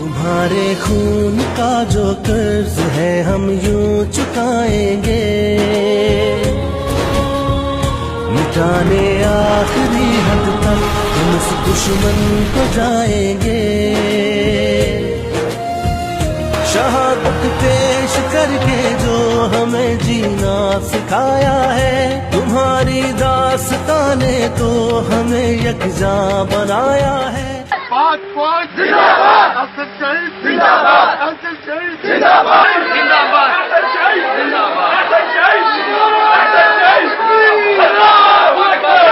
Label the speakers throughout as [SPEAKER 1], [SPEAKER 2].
[SPEAKER 1] तुम्हारे खून का जो कर्ज है हम यूं चुकाएंगे, मिटाने आखिरी हद तक हम उस दुश्मन को जाएंगे। शहादत पेश करके जो हमें जीना सिखाया है, तुम्हारी दास्ताने तो हमें यकजा बनाया है।
[SPEAKER 2] पाक फौज जिंदाबाद, अफसर शहीद जिंदाबाद, अफसर शहीद जिंदाबाद, जिंदाबाद, अफसर शहीद जिंदाबाद, अफसर शहीद जिंदाबाद, अफसर शहीद जिंदाबाद। अल्लाहू अकबर।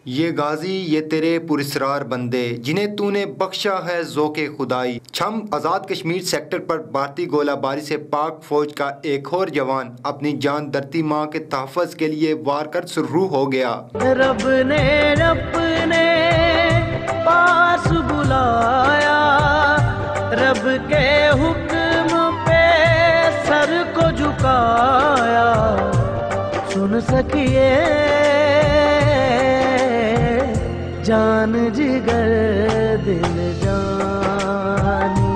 [SPEAKER 3] ये गाजी ये तेरे पुरस्कार बंदे जिन्हें तूने बख्शा है ज़ोके खुदाई। छम आज़ाद कश्मीर सेक्टर पर भारतीय गोलाबारी से पाक फौज का एक और जवान अपनी जान धरती माँ के तहफ़्फ़ुज़ के लिए वार कर शुरू हो गया।
[SPEAKER 1] रब ने अपने पास बुलाया, रब के हुक्म पे सर को झुकाया। सुन सकिए जान जिगर दिल जानी।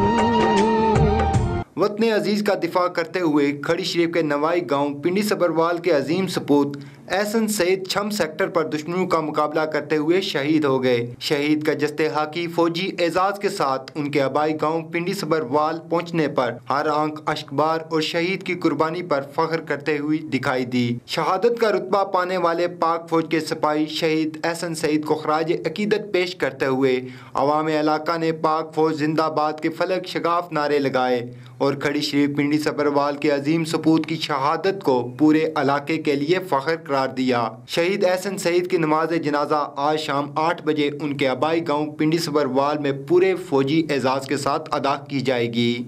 [SPEAKER 3] वतन अजीज़ का दिफा करते हुए खड़ी शरीफ के नवाई गांव पिंडी सबरवाल के अजीम सपूत एहसन सईद छम सेक्टर पर दुश्मनों का मुकाबला करते हुए शहीद हो गए। शहीद का जस्ते हाकी फौजी एजाज के साथ उनके आबाई गांव पिंडी सबरवाल पहुंचने पर हर आंख अश्कबार और शहीद की कुर्बानी पर फख्र करते हुए दिखाई दी। शहादत का रुतबा पाने वाले पाक फौज के सिपाही शहीद एहसन सईद को खराज अकीदत पेश करते हुए अवाम इलाका ने पाक फौज जिंदाबाद के फलक शगाफ नारे लगाए और खड़ी शरीफ पिंडी सबरवाल के अजीम सपूत की शहादत को पूरे इलाके के लिए फख्र करार दिया। शहीद एहसन सईद की नमाज जनाजा आज शाम 8 बजे उनके आबाई गांव पिंडी सबरवाल में पूरे फौजी एजाज के साथ अदा की जाएगी।